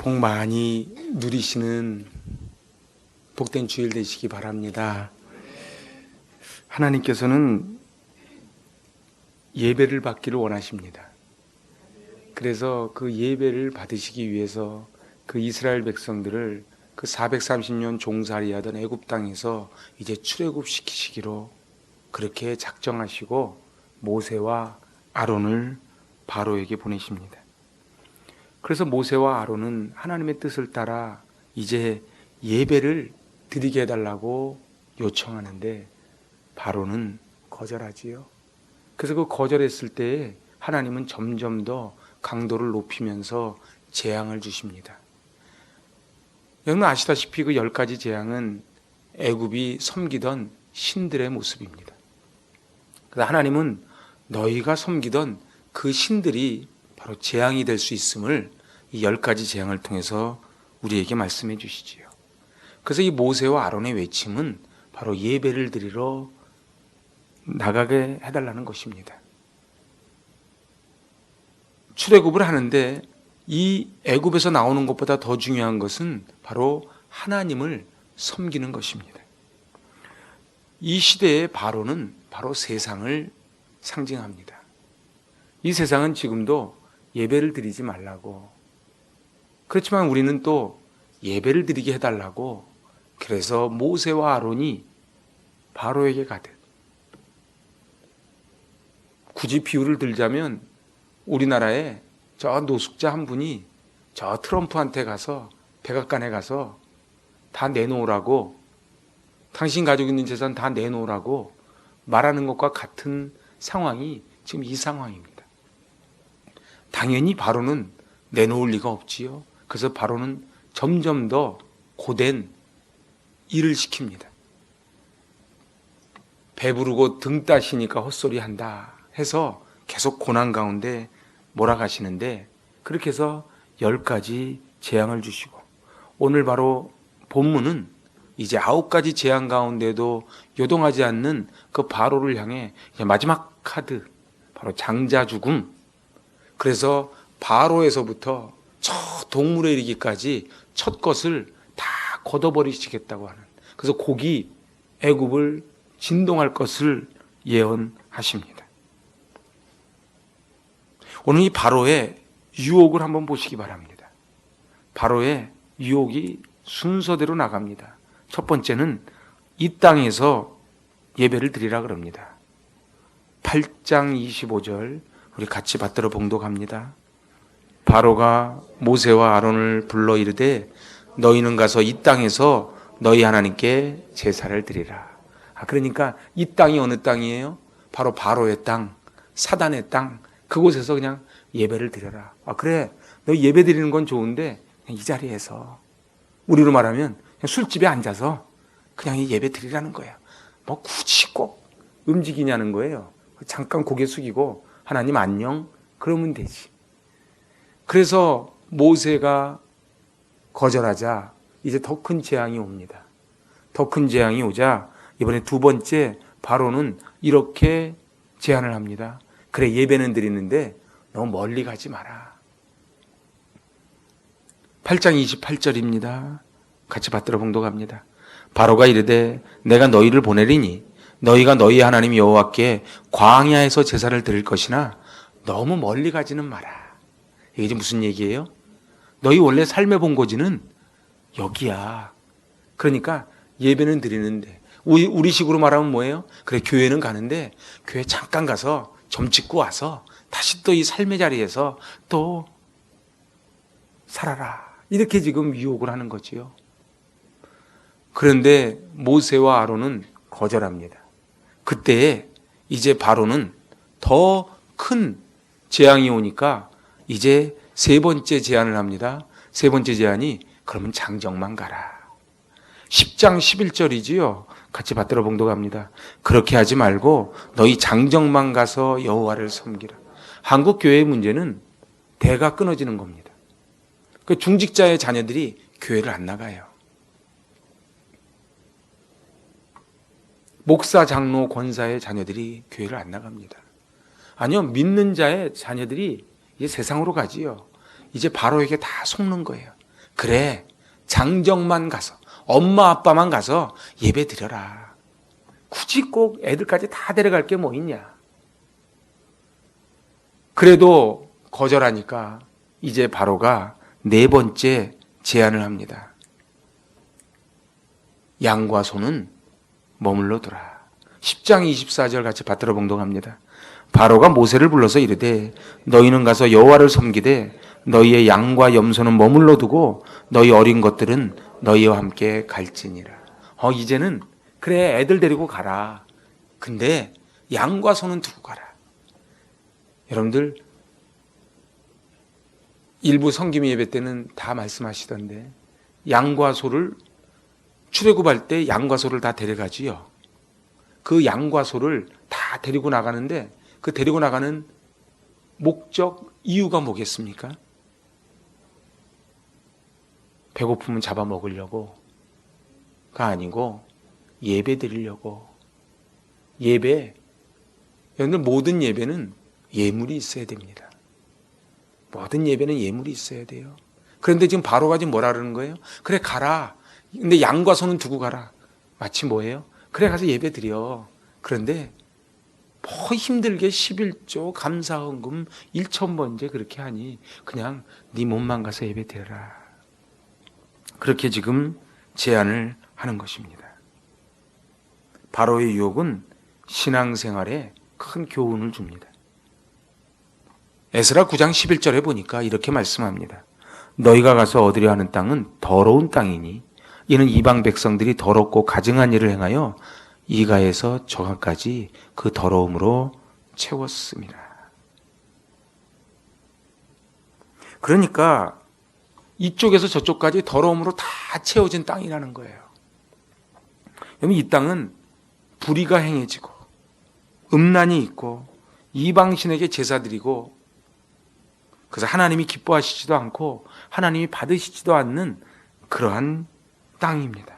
복 많이 누리시는 복된 주일 되시기 바랍니다. 하나님께서는 예배를 받기를 원하십니다. 그래서 그 예배를 받으시기 위해서 그 이스라엘 백성들을 그 430년 종살이하던 애굽 땅에서 이제 출애굽시키시기로 그렇게 작정하시고 모세와 아론을 바로에게 보내십니다. 그래서 모세와 아론은 하나님의 뜻을 따라 이제 예배를 드리게 해달라고 요청하는데 바로는 거절하지요. 그래서 그 거절했을 때에 하나님은 점점 더 강도를 높이면서 재앙을 주십니다. 여러분 아시다시피 그 10가지 재앙은 애굽이 섬기던 신들의 모습입니다. 그래서 하나님은 너희가 섬기던 그 신들이 바로 재앙이 될 수 있음을 이 10가지 재앙을 통해서 우리에게 말씀해 주시지요. 그래서 이 모세와 아론의 외침은 바로 예배를 드리러 나가게 해달라는 것입니다. 출애굽을 하는데 이 애굽에서 나오는 것보다 더 중요한 것은 바로 하나님을 섬기는 것입니다. 이 시대의 바로는 바로 세상을 상징합니다. 이 세상은 지금도 예배를 드리지 말라고, 그렇지만 우리는 또 예배를 드리게 해달라고, 그래서 모세와 아론이 바로에게 가듯, 굳이 비유를 들자면 우리나라에 저 노숙자 한 분이 저 트럼프한테 가서 백악관에 가서 다 내놓으라고, 당신 가지고 있는 재산 다 내놓으라고 말하는 것과 같은 상황이 지금 이 상황입니다. 당연히 바로는 내놓을 리가 없지요. 그래서 바로는 점점 더 고된 일을 시킵니다. 배부르고 등 따시니까 헛소리 한다 해서 계속 고난 가운데 몰아가시는데, 그렇게 해서 10가지 재앙을 주시고, 오늘 바로 본문은 이제 9가지 재앙 가운데도 요동하지 않는 그 바로를 향해 마지막 카드, 바로 장자 죽음. 그래서 바로에서부터 저 동물에 이르기까지 첫 것을 다 걷어버리시겠다고 하는, 그래서 곡이 애굽을 진동할 것을 예언하십니다. 오늘 이 바로의 유혹을 한번 보시기 바랍니다. 바로의 유혹이 순서대로 나갑니다. 첫 번째는 이 땅에서 예배를 드리라 그럽니다. 8장 25절 우리 같이 받들어 봉독합니다. 바로가 모세와 아론을 불러 이르되 너희는 가서 이 땅에서 너희 하나님께 제사를 드리라. 그러니까 이 땅이 어느 땅이에요? 바로 바로의 땅, 사단의 땅, 그곳에서 그냥 예배를 드려라. 그래, 너 예배 드리는 건 좋은데 그냥 이 자리에서, 우리로 말하면 그냥 술집에 앉아서 그냥 이 예배 드리라는 거야. 뭐 굳이 꼭 움직이냐는 거예요. 잠깐 고개 숙이고 하나님 안녕 그러면 되지. 그래서 모세가 거절하자 이제 더 큰 재앙이 옵니다. 더 큰 재앙이 오자 이번에 두 번째 바로는 이렇게 제안을 합니다. 그래, 예배는 드리는데 너무 멀리 가지 마라. 8장 28절입니다. 같이 받들어 봉독합니다. 바로가 이르되 내가 너희를 보내리니 너희가 너희 하나님 여호와께 광야에서 제사를 드릴 것이나 너무 멀리 가지는 마라. 이게 지금 무슨 얘기예요? 너희 원래 삶의 본거지는 여기야. 그러니까 예배는 드리는데, 우리식으로 말하면 뭐예요? 그래, 교회는 가는데 교회 잠깐 가서 점 찍고 와서 다시 또 이 삶의 자리에서 또 살아라. 이렇게 지금 유혹을 하는 거지요. 그런데 모세와 아론은 거절합니다. 그때 이제 바로는 더 큰 재앙이 오니까 이제 세 번째 제안을 합니다. 세 번째 제안이 그러면 장정만 가라. 10장 11절이지요. 같이 받들어 봉독합니다. 그렇게 하지 말고 너희 장정만 가서 여호와를 섬기라. 한국 교회의 문제는 대가 끊어지는 겁니다. 그 중직자의 자녀들이 교회를 안 나가요. 목사, 장로, 권사의 자녀들이 교회를 안 나갑니다. 아니요, 믿는 자의 자녀들이 이제 세상으로 가지요. 이제 바로에게 다 속는 거예요. 그래, 장정만 가서, 엄마 아빠만 가서 예배 드려라. 굳이 꼭 애들까지 다 데려갈 게 뭐 있냐. 그래도 거절하니까 이제 바로가 네 번째 제안을 합니다. 양과 소는 머물러 두라. 10장 24절 같이 받들어 봉독합니다. 바로가 모세를 불러서 이르되 너희는 가서 여호와를 섬기되 너희의 양과 염소는 머물러 두고 너희 어린 것들은 너희와 함께 갈지니라. 이제는 그래 애들 데리고 가라. 근데 양과 소는 두고 가라. 여러분들 일부 성김이 예배 때는 다 말씀하시던데 양과 소를 출애굽할 때 양과 소를 다 데려가지요. 그 양과 소를 다 데리고 나가는데 그 데리고 나가는 목적 이유가 뭐겠습니까? 배고프면 잡아먹으려고가 아니고 예배 드리려고. 예배, 여러분들 모든 예배는 예물이 있어야 됩니다. 모든 예배는 예물이 있어야 돼요. 그런데 지금 바로가 지금 뭐라 그러는 거예요? 그래 가라. 근데 양과 소는 두고 가라. 마치 뭐예요? 그래 가서 예배 드려. 그런데 뭐 힘들게 11조 감사헌금 1,000번째 그렇게 하니 그냥 네 몸만 가서 예배 드려라. 그렇게 지금 제안을 하는 것입니다. 바로의 유혹은 신앙생활에 큰 교훈을 줍니다. 에스라 9장 11절에 보니까 이렇게 말씀합니다. 너희가 가서 얻으려 하는 땅은 더러운 땅이니 이는 이방 백성들이 더럽고 가증한 일을 행하여 이가에서 저가까지 그 더러움으로 채웠습니다. 그러니까 이쪽에서 저쪽까지 더러움으로 다 채워진 땅이라는 거예요. 여러분 이 땅은 불의가 행해지고 음란이 있고 이방신에게 제사드리고 그래서 하나님이 기뻐하시지도 않고 하나님이 받으시지도 않는 그러한 땅입니다.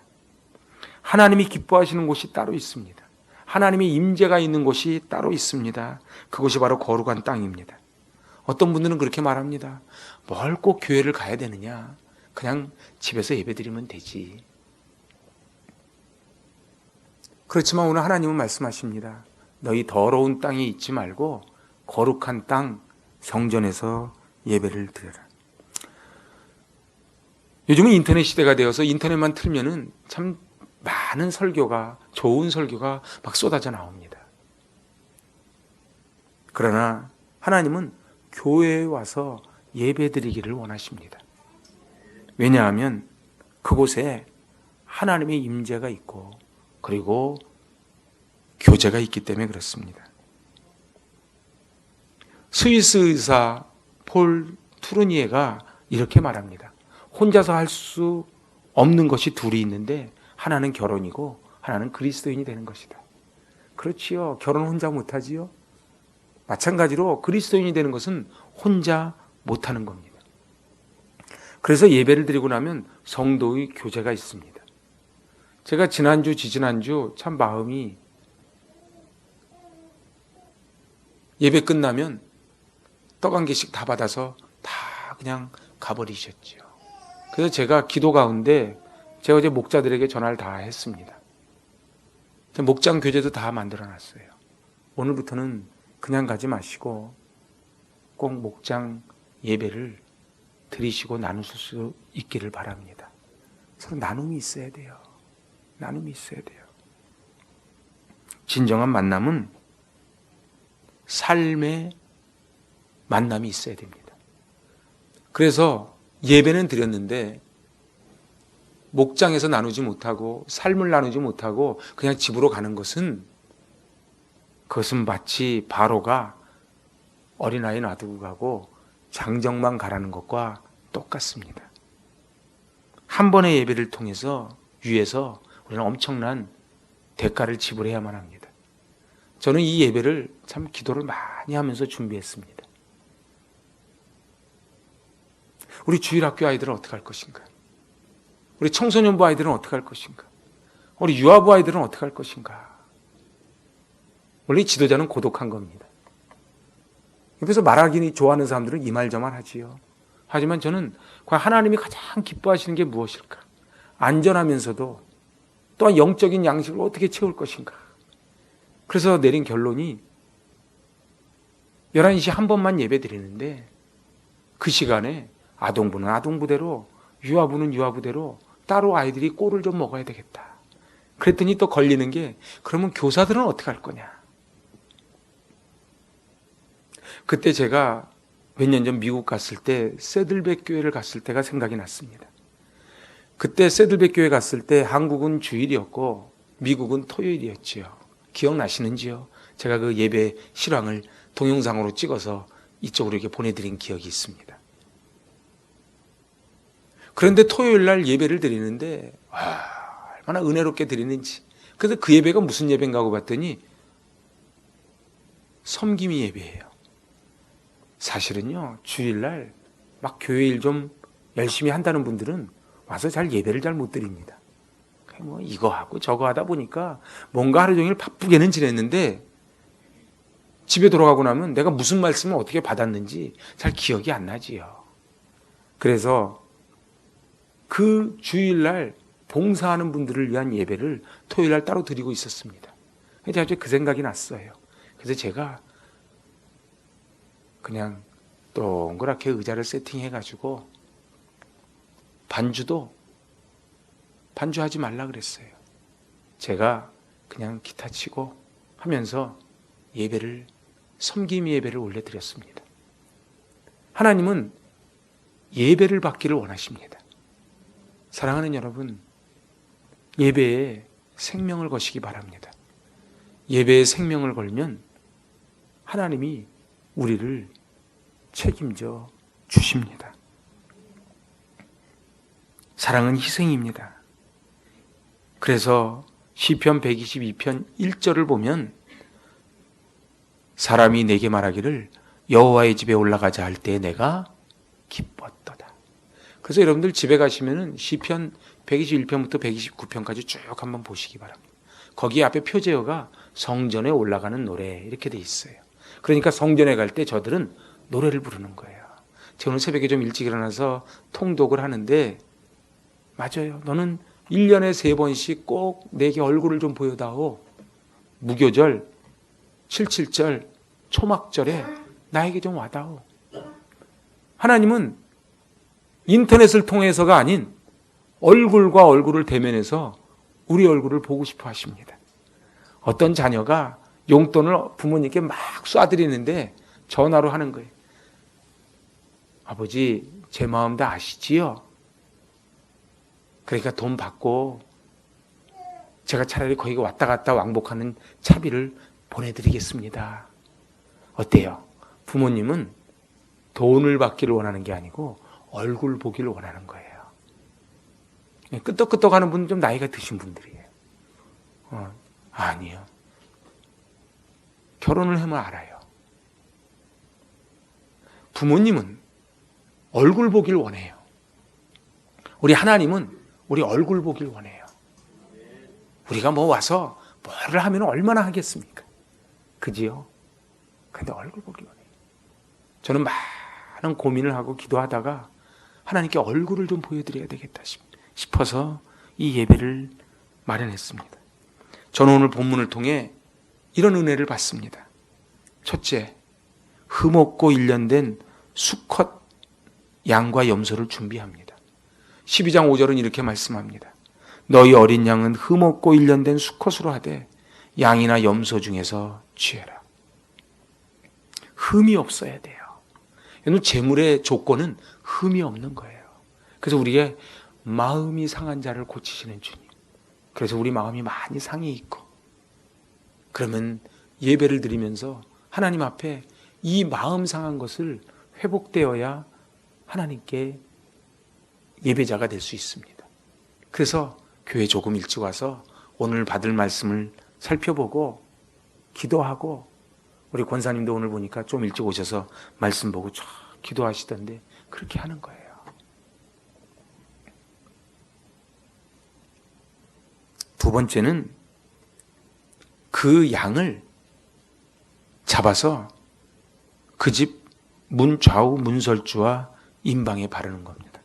하나님이 기뻐하시는 곳이 따로 있습니다. 하나님의 임재가 있는 곳이 따로 있습니다. 그곳이 바로 거룩한 땅입니다. 어떤 분들은 그렇게 말합니다. 뭘 꼭 교회를 가야 되느냐? 그냥 집에서 예배드리면 되지. 그렇지만 오늘 하나님은 말씀하십니다. 너희 더러운 땅에 있지 말고 거룩한 땅 성전에서 예배를 드려라. 요즘은 인터넷 시대가 되어서 인터넷만 틀면은 참 많은 설교가, 좋은 설교가 막 쏟아져 나옵니다. 그러나 하나님은 교회에 와서 예배드리기를 원하십니다. 왜냐하면 그곳에 하나님의 임재가 있고 그리고 교제가 있기 때문에 그렇습니다. 스위스 의사 폴 투르니에가 이렇게 말합니다. 혼자서 할 수 없는 것이 둘이 있는데 하나는 결혼이고 하나는 그리스도인이 되는 것이다. 그렇지요. 결혼 혼자 못하지요. 마찬가지로 그리스도인이 되는 것은 혼자 못하는 겁니다. 그래서 예배를 드리고 나면 성도의 교제가 있습니다. 제가 지난주, 지지난주 참 마음이 예배 끝나면 떡 한 개씩 다 받아서 다 그냥 가버리셨죠. 그래서 제가 기도 가운데 제가 어제 목자들에게 전화를 다 했습니다. 목장 교제도 다 만들어놨어요. 오늘부터는 그냥 가지 마시고 꼭 목장 예배를 드리시고 나누실 수 있기를 바랍니다. 서로 나눔이 있어야 돼요. 나눔이 있어야 돼요. 진정한 만남은 삶의 만남이 있어야 됩니다. 그래서 예배는 드렸는데 목장에서 나누지 못하고 삶을 나누지 못하고 그냥 집으로 가는 것은 그것은 마치 바로가 어린아이 놔두고 가고 장정만 가라는 것과 똑같습니다. 한 번의 예배를 통해서 위해서 우리는 엄청난 대가를 지불해야만 합니다. 저는 이 예배를 참 기도를 많이 하면서 준비했습니다. 우리 주일학교 아이들은 어떻게 할 것인가? 우리 청소년부 아이들은 어떻게 할 것인가? 우리 유아부 아이들은 어떻게 할 것인가? 원래 지도자는 고독한 겁니다. 옆에서 말하기 좋아하는 사람들은 이 말 저 말 하지요. 하지만 저는 과연 하나님이 가장 기뻐하시는 게 무엇일까? 안전하면서도 또한 영적인 양식을 어떻게 채울 것인가? 그래서 내린 결론이 11시 한 번만 예배 드리는데 그 시간에 아동부는 아동부대로 유아부는 유아부대로 따로 아이들이 꼴을 좀 먹어야 되겠다. 그랬더니 또 걸리는 게 그러면 교사들은 어떻게 할 거냐. 그때 제가 몇 년 전 미국 갔을 때 새들백 교회를 갔을 때가 생각이 났습니다. 그때 새들백 교회 갔을 때 한국은 주일이었고 미국은 토요일이었지요. 기억나시는지요? 제가 그 예배 실황을 동영상으로 찍어서 이쪽으로 이렇게 보내드린 기억이 있습니다. 그런데 토요일 날 예배를 드리는데 얼마나 은혜롭게 드리는지. 그래서 그 예배가 무슨 예배인가 하고 봤더니 섬김이 예배예요. 사실은요, 주일날 막 교회 일 좀 열심히 한다는 분들은 와서 잘 예배를 잘 못 드립니다. 뭐 이거 하고 저거 하다 보니까 뭔가 하루 종일 바쁘게는 지냈는데 집에 돌아가고 나면 내가 무슨 말씀을 어떻게 받았는지 잘 기억이 안 나지요. 그래서 그 주일날 봉사하는 분들을 위한 예배를 토요일날 따로 드리고 있었습니다. 제가 그 생각이 났어요. 그래서 제가 그냥 동그랗게 의자를 세팅해가지고 반주하지 말라 그랬어요. 제가 그냥 기타 치고 하면서 섬김 예배를 올려드렸습니다. 하나님은 예배를 받기를 원하십니다. 사랑하는 여러분, 예배에 생명을 거시기 바랍니다. 예배에 생명을 걸면 하나님이 우리를 책임져 주십니다. 사랑은 희생입니다. 그래서 시편 122편 1절을 보면 사람이 내게 말하기를 여호와의 집에 올라가자 할 때 내가 기뻤도다. 그래서 여러분들 집에 가시면은 시편 121편부터 129편까지 쭉 한번 보시기 바랍니다. 거기 앞에 표제어가 성전에 올라가는 노래 이렇게 돼 있어요. 그러니까 성전에 갈 때 저들은 노래를 부르는 거예요. 제가 오늘 새벽에 좀 일찍 일어나서 통독을 하는데 맞아요. 너는 1년에 3번씩 꼭 내게 얼굴을 좀 보여다오. 무교절, 77절, 초막절에 나에게 좀 와다오. 하나님은 인터넷을 통해서가 아닌 얼굴과 얼굴을 대면해서 우리 얼굴을 보고 싶어 하십니다. 어떤 자녀가 용돈을 부모님께 막 쏴드리는데 전화로 하는 거예요. 아버지, 제 마음 다 아시지요? 그러니까 돈 받고 제가 차라리 거기 왔다 갔다 왕복하는 차비를 보내드리겠습니다. 어때요? 부모님은 돈을 받기를 원하는 게 아니고 얼굴 보기를 원하는 거예요. 끄떡끄떡하는 분은 좀 나이가 드신 분들이에요. 아니요. 결혼을 하면 알아요. 부모님은 얼굴 보기를 원해요. 우리 하나님은 우리 얼굴 보기를 원해요. 우리가 뭐 와서 뭐를 하면 얼마나 하겠습니까? 그지요? 근데 얼굴 보기 원해요. 저는 많은 고민을 하고 기도하다가 하나님께 얼굴을 좀 보여드려야 되겠다 싶어서 이 예배를 마련했습니다. 저는 오늘 본문을 통해 이런 은혜를 받습니다. 첫째, 흠없고 일련된 수컷 양과 염소를 준비합니다. 12장 5절은 이렇게 말씀합니다. 너희 어린 양은 흠없고 일련된 수컷으로 하되 양이나 염소 중에서 취해라. 흠이 없어야 돼요. 여러분, 재물의 조건은 흠이 없는 거예요. 그래서 우리가 마음이 상한 자를 고치시는 주님. 그래서 우리 마음이 많이 상해 있고, 그러면 예배를 드리면서 하나님 앞에 이 마음 상한 것을 회복되어야 하나님께 예배자가 될 수 있습니다. 그래서 교회 조금 일찍 와서 오늘 받을 말씀을 살펴보고 기도하고, 우리 권사님도 오늘 보니까 좀 일찍 오셔서 말씀 보고 쫙 기도하시던데 그렇게 하는 거예요. 두 번째는 그 양을 잡아서 그 집 문 좌우 문설주와 임방에 바르는 겁니다.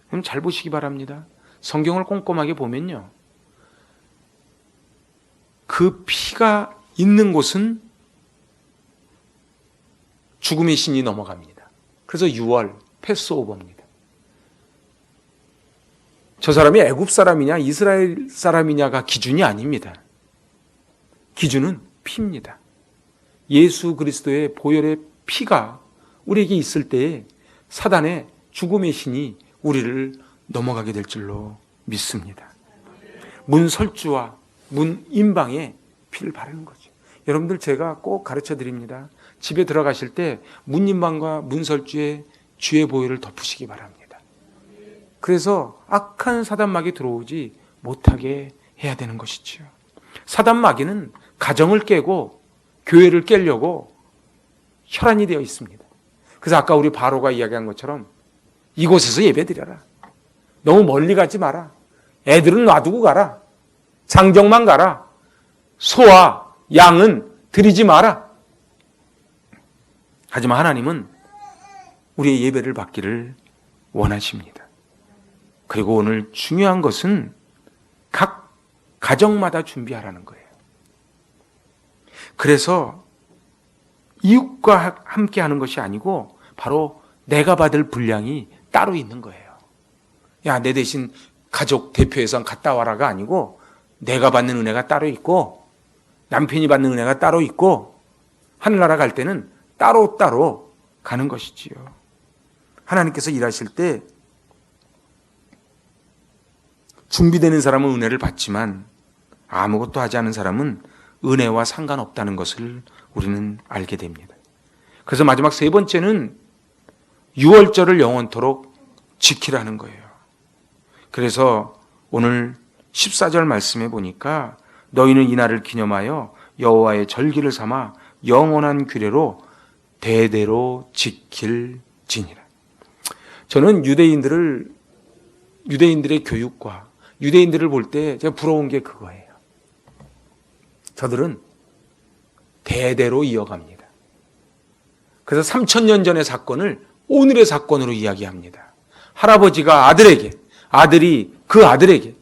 그럼 잘 보시기 바랍니다. 성경을 꼼꼼하게 보면요, 그 피가 있는 곳은 죽음의 신이 넘어갑니다. 그래서 6월 패스오버입니다. 저 사람이 애굽 사람이냐 이스라엘 사람이냐가 기준이 아닙니다. 기준은 피입니다. 예수 그리스도의 보혈의 피가 우리에게 있을 때에 사단의 죽음의 신이 우리를 넘어가게 될 줄로 믿습니다. 문설주와 문임방에 피를 바르는 거죠. 여러분들 제가 꼭 가르쳐 드립니다. 집에 들어가실 때 문임방과 문설주에 주의 보혈을 덮으시기 바랍니다. 그래서 악한 사단마귀 들어오지 못하게 해야 되는 것이지요. 사단마귀는 가정을 깨고 교회를 깨려고 혈안이 되어 있습니다. 그래서 아까 우리 바로가 이야기한 것처럼 이곳에서 예배드려라. 너무 멀리 가지 마라. 애들은 놔두고 가라. 장정만 가라. 소와 양은 드리지 마라. 하지만 하나님은 우리의 예배를 받기를 원하십니다. 그리고 오늘 중요한 것은 각 가정마다 준비하라는 거예요. 그래서 이웃과 함께 하는 것이 아니고 바로 내가 받을 분량이 따로 있는 거예요. 야, 내 대신 가족 대표해서 갔다 와라가 아니고 내가 받는 은혜가 따로 있고 남편이 받는 은혜가 따로 있고 하늘나라 갈 때는 따로따로 가는 것이지요. 하나님께서 일하실 때 준비되는 사람은 은혜를 받지만 아무것도 하지 않은 사람은 은혜와 상관없다는 것을 우리는 알게 됩니다. 그래서 마지막 세 번째는 유월절을 영원토록 지키라는 거예요. 그래서 오늘 14절 말씀해 보니까 너희는 이날을 기념하여 여호와의 절기를 삼아 영원한 규례로 대대로 지킬지니라. 저는 유대인들의 교육과 유대인들을 볼 때 제가 부러운 게 그거예요. 저들은 대대로 이어갑니다. 그래서 3000년 전의 사건을 오늘의 사건으로 이야기합니다. 할아버지가 아들에게, 아들이 그 아들에게.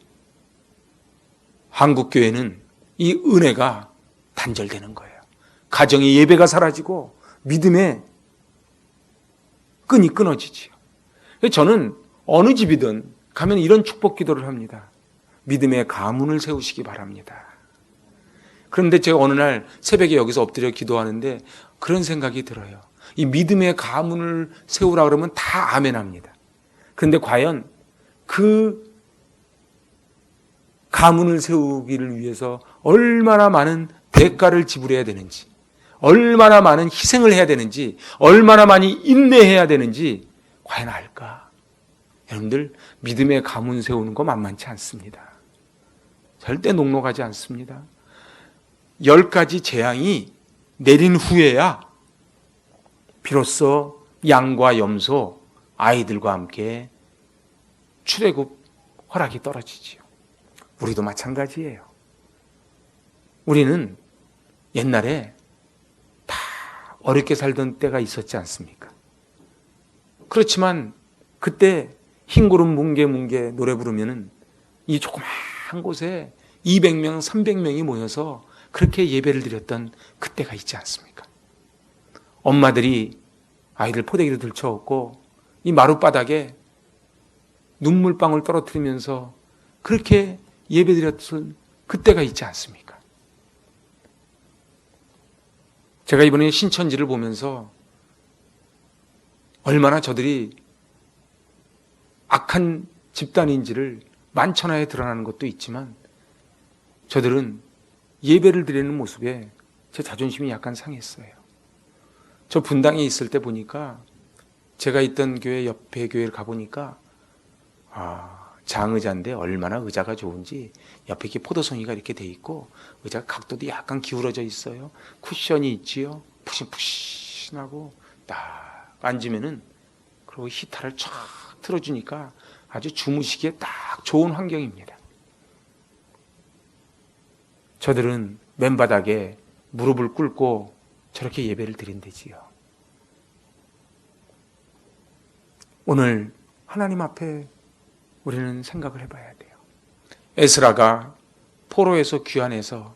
한국교회는 이 은혜가 단절되는 거예요. 가정의 예배가 사라지고 믿음의 끈이 끊어지지요. 저는 어느 집이든 가면 이런 축복 기도를 합니다. 믿음의 가문을 세우시기 바랍니다. 그런데 제가 어느 날 새벽에 여기서 엎드려 기도하는데 그런 생각이 들어요. 이 믿음의 가문을 세우라 그러면 다 아멘합니다. 그런데 과연 그 가문을 세우기를 위해서 얼마나 많은 대가를 지불해야 되는지, 얼마나 많은 희생을 해야 되는지, 얼마나 많이 인내해야 되는지 과연 알까? 여러분들 믿음의 가문 세우는 거 만만치 않습니다. 절대 녹록하지 않습니다. 10가지 재앙이 내린 후에야 비로소 양과 염소, 아이들과 함께 출애굽 허락이 떨어지지요. 우리도 마찬가지예요. 우리는 옛날에 다 어렵게 살던 때가 있었지 않습니까? 그렇지만 그때 흰구름 뭉게뭉게 노래 부르면은 이 조그마한 곳에 200명, 300명이 모여서 그렇게 예배를 드렸던 그때가 있지 않습니까? 엄마들이 아이들 포대기를 들쳐업고 이 마룻바닥에 눈물방울 떨어뜨리면서 그렇게 예배드렸던 그때가 있지 않습니까? 제가 이번에 신천지를 보면서 얼마나 저들이 악한 집단인지를 만천하에 드러나는 것도 있지만 저들은 예배를 드리는 모습에 제 자존심이 약간 상했어요. 저 분당에 있을 때 보니까 제가 있던 교회 옆에 교회를 가보니까 장의자인데 얼마나 의자가 좋은지 옆에 이렇게 포도송이가 이렇게 돼 있고 의자 각도도 약간 기울어져 있어요. 쿠션이 있지요. 푹신푹신하고 딱 앉으면은 그리고 히타를 쫙 틀어주니까 아주 주무시기에 딱 좋은 환경입니다. 저들은 맨바닥에 무릎을 꿇고 저렇게 예배를 드린대지요. 오늘 하나님 앞에 우리는 생각을 해봐야 돼요. 에스라가 포로에서 귀환해서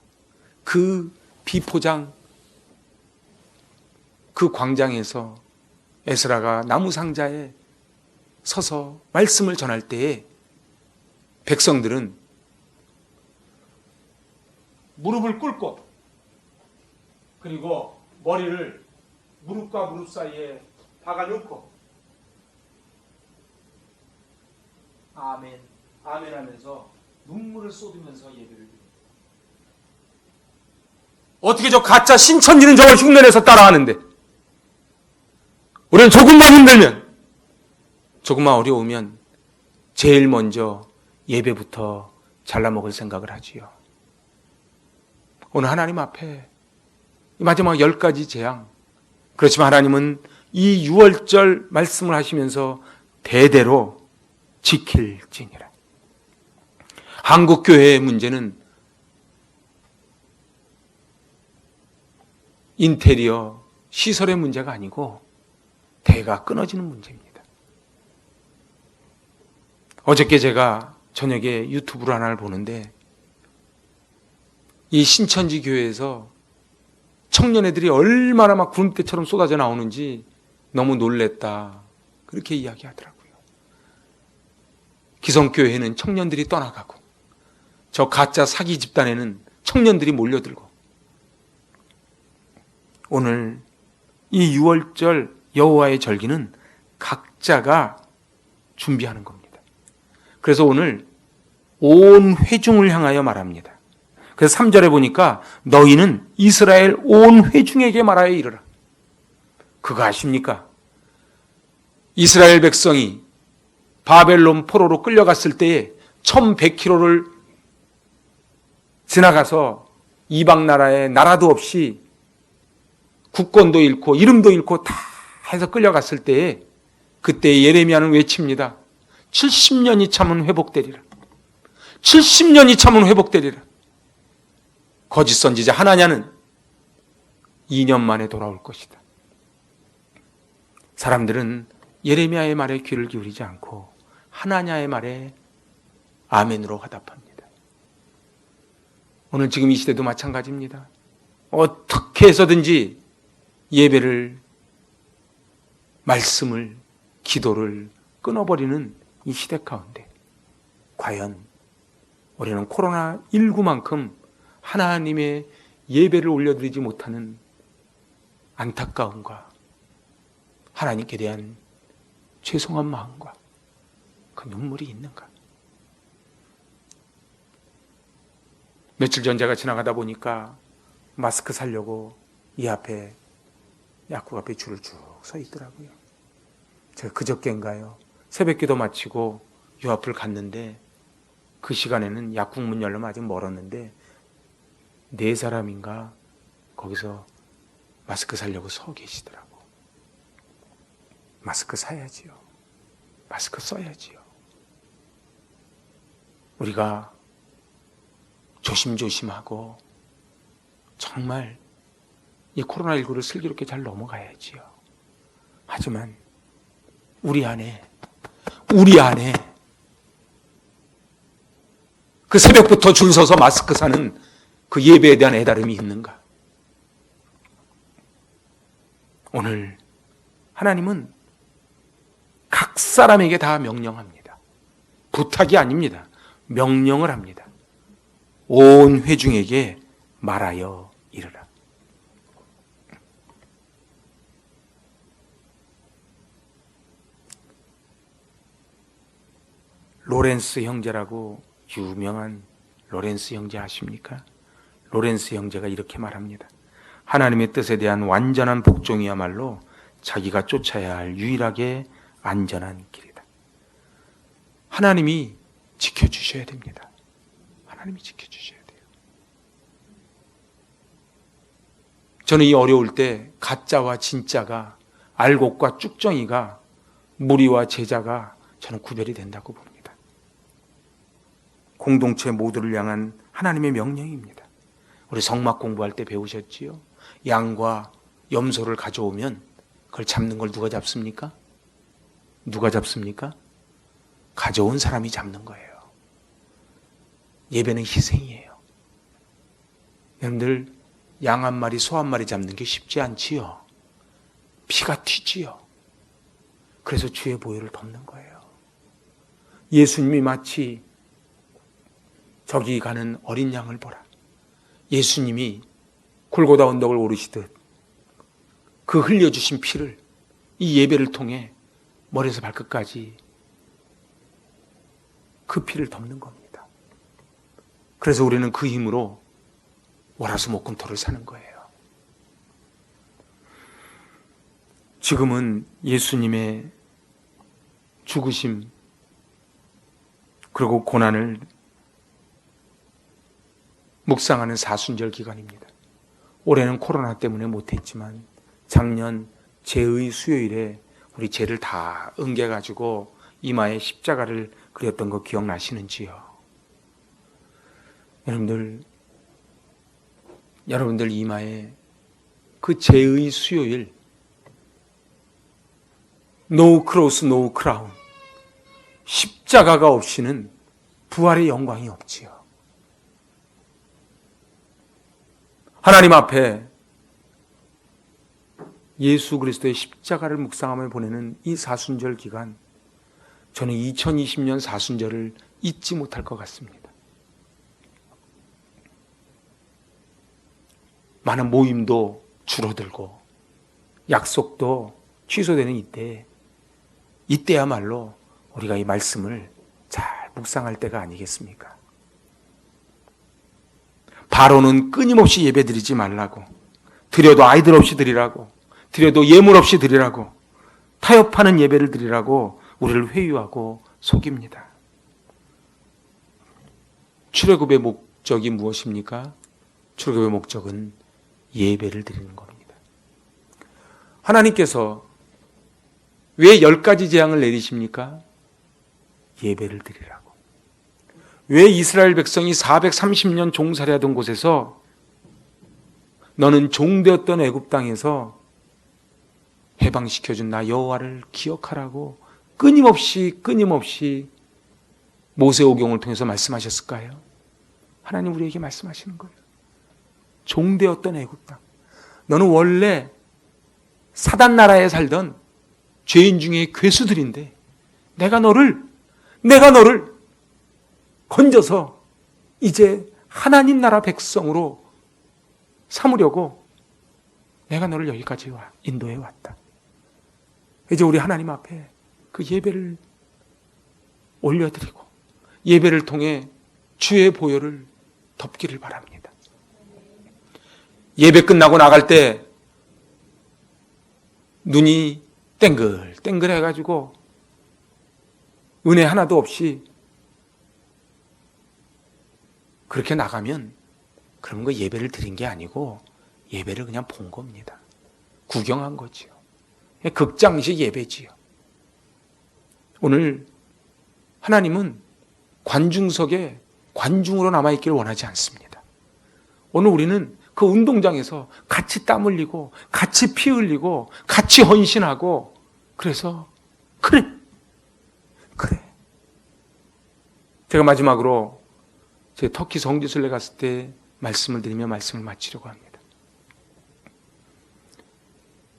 그 비포장 그 광장에서 에스라가 나무 상자에 서서 말씀을 전할 때에 백성들은 무릎을 꿇고 그리고 머리를 무릎과 무릎 사이에 박아놓고 아멘, 아멘 하면서 눈물을 쏟으면서 예배를 드립니다. 어떻게 저 가짜 신천지는 저걸 흉내내서 따라하는데 우리는 조금만 힘들면, 조금만 어려우면 제일 먼저 예배부터 잘라먹을 생각을 하지요. 오늘 하나님 앞에 마지막 10가지 재앙, 그렇지만 하나님은 이 6월절 말씀을 하시면서 대대로 지킬지니라. 한국교회의 문제는 인테리어, 시설의 문제가 아니고 대가 끊어지는 문제입니다. 어저께 제가 저녁에 유튜브로 하나를 보는데 이 신천지 교회에서 청년애들이 얼마나 막 구름대처럼 쏟아져 나오는지 너무 놀랬다, 그렇게 이야기하더라고요. 기성교회는 청년들이 떠나가고 저 가짜 사기 집단에는 청년들이 몰려들고, 오늘 이 6월절 여호와의 절기는 각자가 준비하는 겁니다. 그래서 오늘 온 회중을 향하여 말합니다. 그래서 3절에 보니까 너희는 이스라엘 온 회중에게 말하여 이르라. 그거 아십니까? 이스라엘 백성이 바벨론 포로로 끌려갔을 때에 1100km를 지나가서 이방 나라에 나라도 없이 국권도 잃고 이름도 잃고 다 해서 끌려갔을 때에 그때 예레미야는 외칩니다. 70년이 참은 회복되리라. 70년이 참은 회복되리라. 거짓 선지자 하나냐는 2년 만에 돌아올 것이다. 사람들은 예레미야의 말에 귀를 기울이지 않고 하나냐의 말에 아멘으로 화답합니다. 오늘 지금 이 시대도 마찬가지입니다. 어떻게 해서든지 예배를, 말씀을, 기도를 끊어버리는 이 시대 가운데 과연 우리는 코로나19만큼 하나님의 예배를 올려드리지 못하는 안타까움과 하나님께 대한 죄송한 마음과 그 눈물이 있는가? 며칠 전 제가 지나가다 보니까 마스크 사려고 이 앞에 약국 앞에 줄을 쭉 서 있더라고요. 제가 그저께인가요? 새벽기도 마치고 요 앞을 갔는데 그 시간에는 약국 문 열려면 아직 멀었는데 4사람인가 거기서 마스크 사려고 서 계시더라고. 마스크 사야지요. 마스크 써야지요. 우리가 조심조심하고 정말 이 코로나19를 슬기롭게 잘 넘어가야지요. 하지만 우리 안에 그 새벽부터 줄 서서 마스크 사는 그 예배에 대한 애다름이 있는가? 오늘 하나님은 각 사람에게 다 명령합니다. 부탁이 아닙니다. 명령을 합니다. 온 회중에게 말하여 이르라. 로렌스 형제라고 유명한 로렌스 형제 아십니까? 로렌스 형제가 이렇게 말합니다. 하나님의 뜻에 대한 완전한 복종이야말로 자기가 쫓아야 할 유일하게 안전한 길이다. 하나님이 지켜주셔야 됩니다. 하나님이 지켜주셔야 돼요. 저는 이 어려울 때 가짜와 진짜가, 알곡과 쭉정이가, 무리와 제자가 저는 구별이 된다고 봅니다. 공동체 모두를 향한 하나님의 명령입니다. 우리 성막 공부할 때 배우셨지요? 양과 염소를 가져오면 그걸 잡는 걸 누가 잡습니까? 누가 잡습니까? 가져온 사람이 잡는 거예요. 예배는 희생이에요. 여러분들, 양 한 마리, 소 한 마리 잡는 게 쉽지 않지요. 피가 튀지요. 그래서 주의 보혈을 덮는 거예요. 예수님이 마치 저기 가는 어린 양을 보라. 예수님이 골고다 언덕을 오르시듯 그 흘려주신 피를 이 예배를 통해 머리에서 발끝까지 그 피를 덮는 겁니다. 그래서 우리는 그 힘으로 월화수목금토를 사는 거예요. 지금은 예수님의 죽으심 그리고 고난을 묵상하는 사순절 기간입니다. 올해는 코로나 때문에 못했지만 작년 제의 수요일에 우리 죄를 다 응겨가지고 이마에 십자가를 그렸던 거 기억나시는지요? 여러분들 이마에 그 제의 수요일 No cross, no crown, 십자가가 없이는 부활의 영광이 없지요. 하나님 앞에 예수 그리스도의 십자가를 묵상하며 보내는 이 사순절 기간, 저는 2020년 사순절을 잊지 못할 것 같습니다. 많은 모임도 줄어들고 약속도 취소되는 이때야말로 우리가 이 말씀을 잘 묵상할 때가 아니겠습니까? 바로는 끊임없이 예배드리지 말라고, 드려도 아이들 없이 드리라고, 드려도 예물 없이 드리라고, 타협하는 예배를 드리라고 우리를 회유하고 속입니다. 출애굽의 목적이 무엇입니까? 출애굽의 목적은 예배를 드리는 겁니다. 하나님께서 왜 10가지 재앙을 내리십니까? 예배를 드리라고. 왜 이스라엘 백성이 430년 종살이하던 곳에서 너는 종되었던 애굽 땅에서 해방시켜준 나 여호와를 기억하라고 끊임없이 모세오경을 통해서 말씀하셨을까요? 하나님 우리에게 말씀하시는 거예요. 종되었던 애굽 땅, 너는 원래 사단 나라에 살던 죄인 중에 괴수들인데 내가 너를 건져서 이제 하나님 나라 백성으로 삼으려고 내가 너를 여기까지 인도해 왔다. 이제 우리 하나님 앞에 그 예배를 올려드리고 예배를 통해 주의 보혈을 덮기를 바랍니다. 예배 끝나고 나갈 때 눈이 땡글땡글 해가지고 은혜 하나도 없이 그렇게 나가면 그런 거 예배를 드린 게 아니고 예배를 그냥 본 겁니다. 구경한 거지요. 극장식 예배지요. 오늘 하나님은 관중석에 관중으로 남아있기를 원하지 않습니다. 오늘 우리는 그 운동장에서 같이 땀 흘리고 같이 피 흘리고 같이 헌신하고 그래서 그래 제가 마지막으로 제 터키 성지순례 갔을 때 말씀을 드리며 말씀을 마치려고 합니다.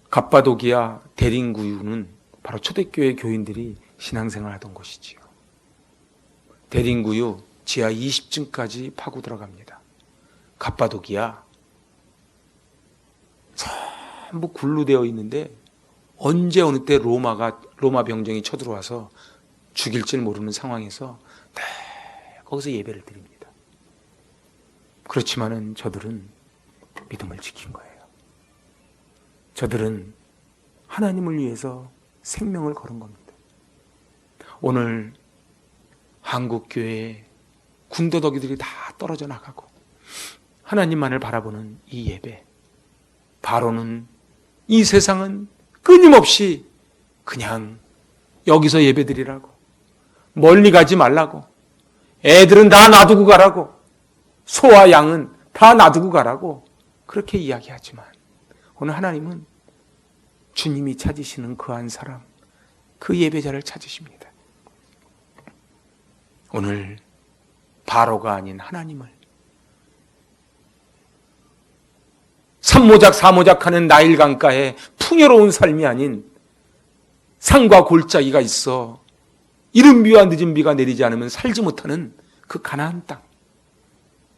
갑바도기아 데린구유는 바로 초대교회 교인들이 신앙생활 하던 곳이지요. 데린구유 지하 20층까지 파고 들어갑니다. 갑바도기아 전부 굴로 되어 있는데 언제 어느 때 로마 병정이 쳐들어와서 죽일지 모르는 상황에서 거기서 예배를 드립니다. 그렇지만은 저들은 믿음을 지킨 거예요. 저들은 하나님을 위해서 생명을 걸은 겁니다. 오늘 한국교회에 군더더기들이 다 떨어져 나가고 하나님만을 바라보는 이 예배, 바로는 이 세상은 끊임없이 그냥 여기서 예배드리라고, 멀리 가지 말라고, 애들은 다 놔두고 가라고, 소와 양은 다 놔두고 가라고 그렇게 이야기하지만 오늘 하나님은 주님이 찾으시는 그 한 사람, 그 예배자를 찾으십니다. 오늘 바로가 아닌 하나님을 삼모작 사모작하는 나일 강가에 풍요로운 삶이 아닌 산과 골짜기가 있어 이른 비와 늦은 비가 내리지 않으면 살지 못하는 그 가나안 땅,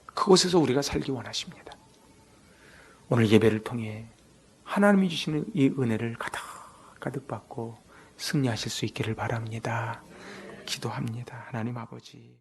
그곳에서 우리가 살기 원하십니다. 오늘 예배를 통해 하나님이 주시는 이 은혜를 가득 받고 승리하실 수 있기를 바랍니다. 기도합니다. 하나님 아버지,